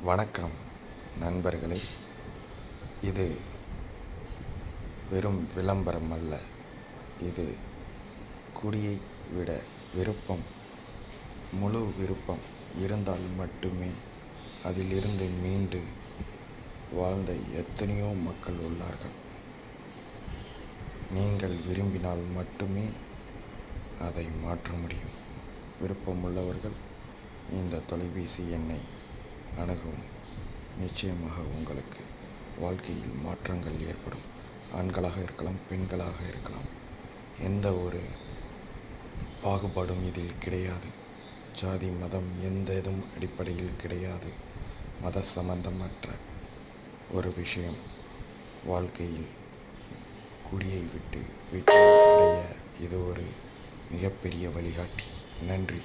வணக்கம் நண்பர்களே. இது வெறும் விளம்பரம் அல்ல. இது குடியை விட முழு விருப்பம் இருந்தால் மட்டுமே அதிலிருந்து மீண்டு வாழ்ந்த எத்தனையோ மக்கள் உள்ளார்கள். நீங்கள் விரும்பினால் மட்டுமே அதை மாற்ற முடியும். விருப்பமுள்ளவர்கள் இந்த தொலைபேசி எண்ணை அணுகவும். நிச்சயமாக உங்களுக்கு வாழ்க்கையில் மாற்றங்கள் ஏற்படும். ஆண்களாக இருக்கலாம், பெண்களாக இருக்கலாம். எந்த ஒரு பாகுபாடும் இதில் கிடையாது. ஜாதி மதம் எதுவும் அடிப்படையில் கிடையாது. மத சம்பந்தமற்ற ஒரு விஷயம். வாழ்க்கையில் குடியை விட்டு வெற்றி அடைய இது ஒரு மிகப்பெரிய வழிகாட்டி. நன்றி.